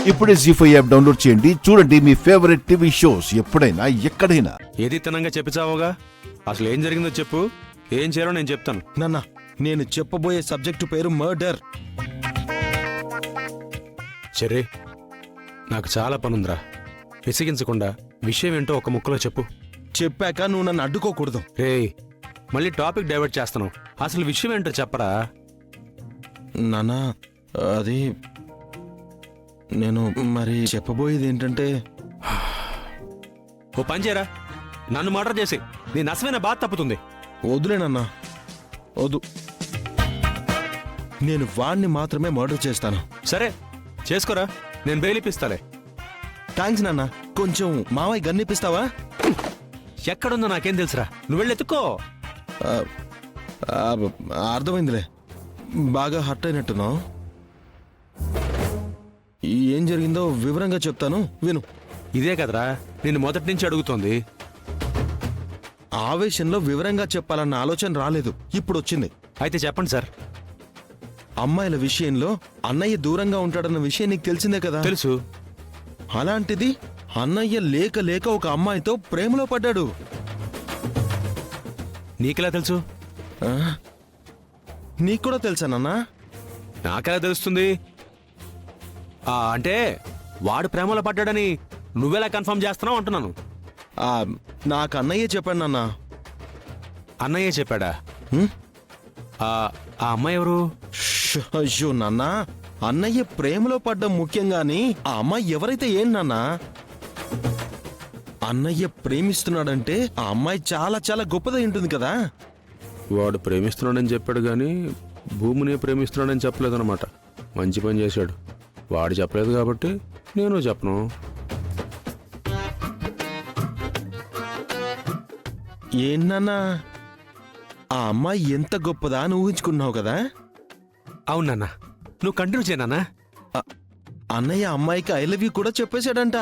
ఇప్పుడే జీ5 app download చేయండి. చూడండి మీ ఫేవరెట్ టీవీ షోస్ ఎప్పుడైనా ఎక్కడైనా. ఏది తినంగా చెప్పిచావుగా. అసలు ఏం జరిగిందో చెప్పు, ఏం చేయాలో నేను చెప్తాను. నాన్న, నేను చెప్పబోయే సబ్జెక్టు పేరు మర్డర్. చెర్రీ, నాకు చాలా పనుందిరా. విసిగించకుండా విషయం ఏంటో ఒక ముక్కలో చెప్పు. చెప్పాక నువ్వు నన్ను అడ్డుకోకూడదు. రేయ్, మళ్ళీ టాపిక్ డైవర్ట్ చేస్తున్నావు. అసలు విషయం ఏంటో చెప్పరా. నాన్న, అది నేను మరి చెప్పబోయేది ఏంటంటే, ఓ పని చేయరా, నన్ను మర్డర్ చేసి నీ నష్టమైన బాధ తప్పుతుంది. వద్దులేనన్నా, వద్దు. నేను వాణ్ణి మాత్రమే మర్డర్ చేస్తాను. సరే చేసుకోరా, నేను బెయిల్ ఇప్పిస్తాలే. థ్యాంక్స్ నాన్న. కొంచెం మావయ్య గన్నిపిస్తావా? ఎక్కడుందో నాకేం తెలుసురా, నువ్వు వెళ్ళి ఎత్తుక్కో. ఆ, ఆ, అర్థమైందిలే. బాగా హర్ట్ అయినట్టున్నావు. ఏం జరిగిందో వివరంగా చెప్తాను, విను. ఇదే కదరా నేను మొదటి నుంచి అడుగుతోంది. ఆవేశంలో వివరంగా చెప్పాలన్న ఆలోచన రాలేదు, ఇప్పుడు వచ్చింది. అయితే చెప్పండి సార్. అమ్మాయిల విషయంలో అన్నయ్య దూరంగా ఉంటాడన్న విషయం నీకు తెలిసిందే కదా? తెలుసు. అలాంటిది అన్నయ్య లేక లేక ఒక అమ్మాయితో ప్రేమలో పడ్డాడు. నీకెలా తెలుసు? ఆ? నీకు కూడా తెలుసా నాన్న? నాకెలా తెలుస్తుంది? అంటే వాడు ప్రేమలో పడ్డాడని నువ్వెలా కన్ఫర్మ్ చేస్తున్నావు అంటున్నాను. ఆ, నాకు అన్నయ్య చెప్పాడు నాన్న. అన్నయ్య చెప్పాడా? హ్మ్? ఆ అమ్మాయి ఎవరు? అయ్యో నాన్న, అన్నయ్య ప్రేమలో పడ్డం ముఖ్యంగాని ఆ అమ్మాయి ఎవరైతే ఏం నాన్న. అన్నయ్య ప్రేమిస్తున్నాడంటే ఆ అమ్మాయి చాలా చాలా గొప్పదై ఉంటుంది కదా. వాడు ప్రేమిస్తున్నాడని చెప్పాడు కానీ భూమిని ప్రేమిస్తున్నాడని చెప్పలేదన్నమాట. మంచి పని చేశాడు. వాడు చెప్పలేదు కాబట్టి నేను చెప్పను. ఏంటన్నా, ఆ అమ్మాయి ఎంత గొప్పదా అని ఊహించుకున్నావు కదా? అవునన్నా, నువ్వు కంటిన్యూ చేయనా. అన్నయ్య అమ్మాయికి ఐ లవ్ యూ కూడా చెప్పేశాడంట.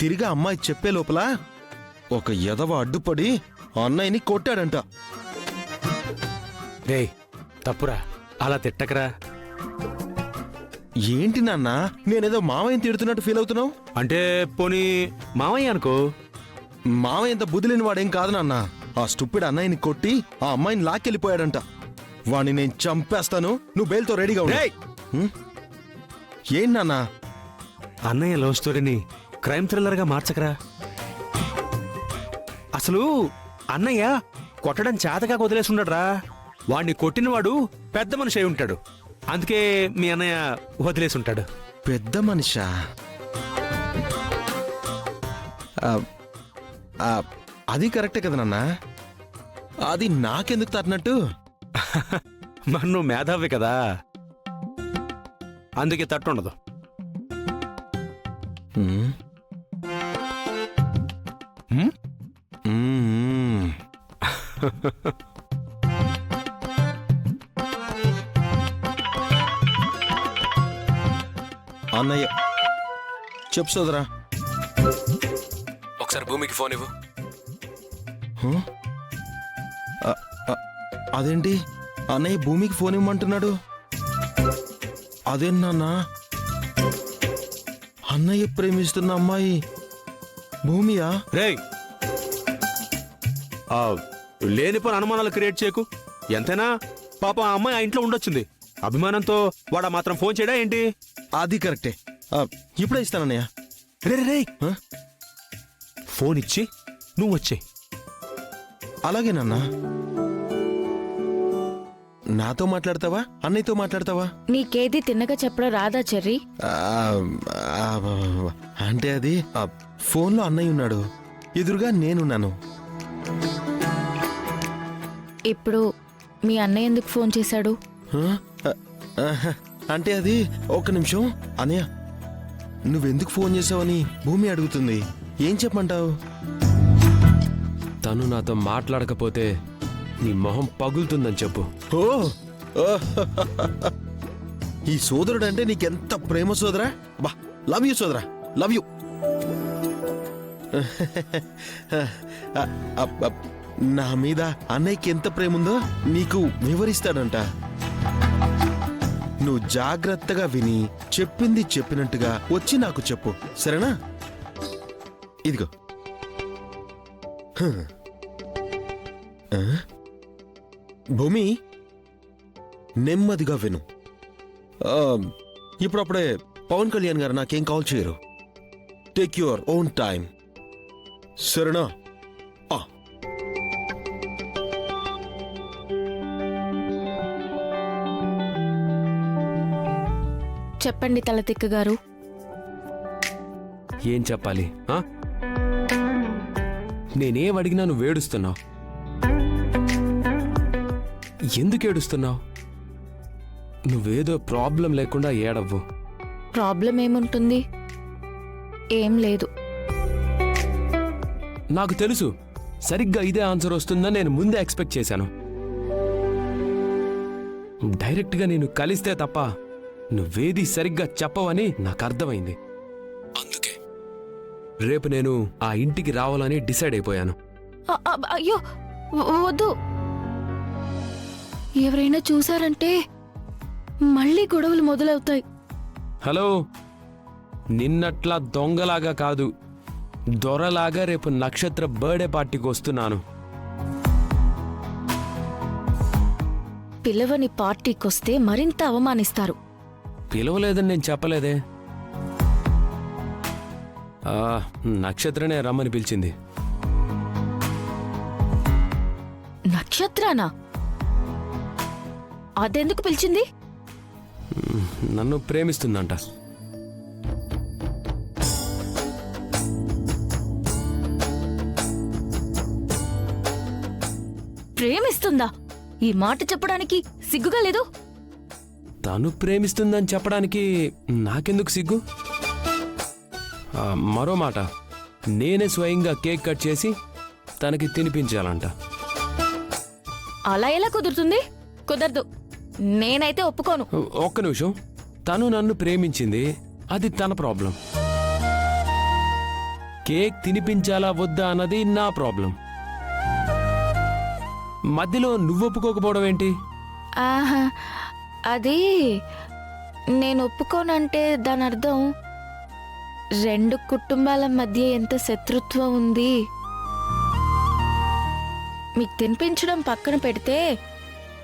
తిరిగి అమ్మాయి చెప్పే లోపల ఒక ఎదవ అడ్డుపడి అన్నయ్యని కొట్టాడంట. రేయ్ తప్పురా, అలా తిట్టకరా. ఏంటి నాన్న, నేనేదో మావయ్యని తిడుతున్నట్టు ఫీల్ అవుతున్నావు? అంటే పోనీ మామయ్య అనుకో. మావయ్య ఎంత బుద్ధి లేని వాడేం కాదు నాన్న. ఆ స్టూపిడ్ అన్నయ్యని కొట్టి ఆ అమ్మాయిని లాక్కెళ్ళిపోయాడంట. వాణ్ణి నేను చంపేస్తాను, నువ్వు బెయిల్తో రెడీగా ఉండు. రేయ్! ఏం నాన్న? అన్నయ్య లవ్ స్టోరీని క్రైమ్ థ్రిల్లర్గా మార్చకరా. అసలు అన్నయ్య కొట్టడం చేతగా వదిలేసి ఉండడురా. వాడిని కొట్టినవాడు పెద్ద మనిషి అయి ఉంటాడు. అందుకే మీ అన్నయ్య వదిలేసి ఉంటాడు. పెద్ద మనిషా? అది కరెక్టే కదా నాన్న. అది నాకెందుకు తట్టినట్టు? మరి నువ్వు మేధావి కదా, అందుకే తట్టుండదు. హ్మ్? హ్మ్? మ్మ్. అన్నయ్య చెప్పు సోదరా. ఒకసారి భూమికి ఫోన్ ఇవ్వు. హ? అదేంటి అన్నయ్య భూమికి ఫోన్ ఇవ్వమంటున్నాడు? అదేం నాన్న, అన్నయ్య ప్రేమిస్తున్న అమ్మాయి భూమియా? రేయ్, లేనిపోని అనుమానాలు క్రియేట్ చేయకు. ఎంతైనా పాప ఆ అమ్మాయి ఆ ఇంట్లో ఉండొచ్చింది. అభిమానంతో వాడా మాత్రం ఫోన్ చేయడా ఏంటి? అది కరెక్టే. ఇప్పుడే ఇస్తానన్నయ్య. రే రే హ? ఫోన్ ఇచ్చి నువ్వు వచ్చే. అలాగే నాన్న. నాతో మాట్లాడతావా అన్నయ్యతో మాట్లాడతావా? నీకేది తిన్నగా చెప్పడం రాదా చెర్రీ? అంటే అది ఫోన్లో అన్నయ్య ఉన్నాడు, ఎదురుగా నేనున్నాను. ఇప్పుడు మీ అన్నయ్య ఎందుకు ఫోన్ చేశాడు? అంటే అది ఒక్క నిమిషం. అన్నయ్య, నువ్వెందుకు ఫోన్ చేసావని భూమి అడుగుతుంది. ఏం చెప్పమంటావు? తను నాతో మాట్లాడకపోతే నీ మొహం పగులుతుందని చెప్పు. ఓ ఈ సోదరుడు అంటే నీకెంత ప్రేమ సోదరా. బా, లవ్ యూ సోదరా, లవ్ యూ. నా మీద అన్నయ్యకి ఎంత ప్రేమ ఉందో నీకు వివరిస్తాడంట. నువ్వు జాగ్రత్తగా విని చెప్పింది చెప్పినట్టుగా వచ్చి నాకు చెప్పు, సరేనా? ఇదిగో. హ. ఆ? భూమి, నెమ్మదిగా విను. ఇప్పుడప్పుడే పవన్ కళ్యాణ్ గారు నాకేం కాల్ చేయరు. టేక్ యువర్ ఓన్ టైం, సరేనా? చెప్పండి తలతిక్క గారు. ఏం చెప్పాలి? నేనేం అడిగినా నువ్వు ఏడుస్తున్నావు. ఎందుకు ఏడుస్తున్నావు? నువ్వేదో ప్రాబ్లం లేకుండా ఏడవ్వు. ప్రాబ్లం ఏముంటుంది? ఏం లేదు. నాకు తెలుసు సరిగ్గా ఇదే ఆన్సర్ వస్తుందని నేను ముందే ఎక్స్పెక్ట్ చేశాను. డైరెక్ట్గా నేను కలిస్తే తప్ప నువ్వేది సరిగ్గా చెప్పవని నాకు అర్థమైంది. అందుకే రేపు నేను ఆ ఇంటికి రావాలని డిసైడ్ అయిపోయాను. అయ్యో వద్దు. ఎవరైనా చూసారంటే మళ్ళీ గొడవలు మొదలవుతాయి. హలో, నిన్నట్లా దొంగలాగా కాదు, దొరలాగా రేపు నక్షత్ర బర్త్డే పార్టీకి వస్తున్నాను. పిలవని పార్టీకొస్తే మరింత అవమానిస్తారు. పిలవలేదని నేను చెప్పలేదే. నక్షత్రనే రమ్మని పిలిచింది. నక్షత్రానా? అదెందుకు పిలిచింది? నన్ను ప్రేమిస్తుందంట. ప్రేమిస్తుందా? ఈ మాట చెప్పడానికి సిగ్గుగా లేదు? తను ప్రేమిస్తుందని చెప్పడానికి నాకెందుకు సిగ్గు? మరో మాట, నేనే స్వయంగా కేక్ కట్ చేసి తనకి తినిపించాలంట. అలా ఎలా కుదురుతుంది? కుదరదు. నేనైతే ఒప్పుకోను. ఒక్క నిమిషం, తను నన్ను ప్రేమించింది, అది తన ప్రాబ్లం. కేక్ తినిపించాలా వద్దా అన్నది నా ప్రాబ్లం. మధ్యలో నువ్వు ఒప్పుకోకపోవడం ఏంటి? ఆహా, అది నేను ఒప్పుకోనంటే దాని అర్థం రెండు కుటుంబాల మధ్య ఎంత శత్రుత్వం ఉంది. మీకు తినిపించడం పక్కన పెడితే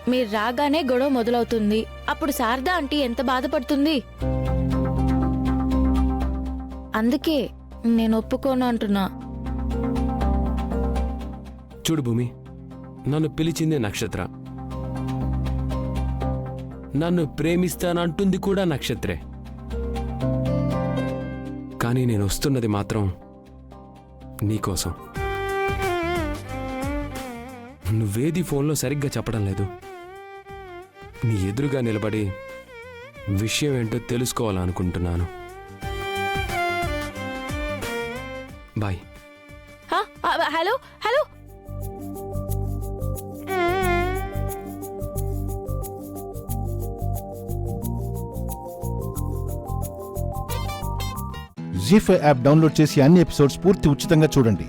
మీరు రాగానే గొడవ మొదలవుతుంది. అప్పుడు శారదా ఆంటీ ఎంత బాధపడుతుంది. అందుకే నేను ఒప్పుకోను అంటున్నా. చూడు భూమి, నన్ను పిలిచింది నక్షత్ర, నన్ను ప్రేమిస్తానంటుంది కూడా నక్షత్రే. కానీ నేను వస్తున్నది మాత్రం నీకోసం. నువ్వేది ఫోన్లో సరిగ్గా చెప్పడం లేదు. నీ ఎదురుగా నిలబడి విషయం ఏంటో తెలుసుకోవాలనుకుంటున్నాను. Bye. Hello hello. Zee five app download చేసి అన్ని ఎపిసోడ్స్ పూర్తి ఉచితంగా చూడండి.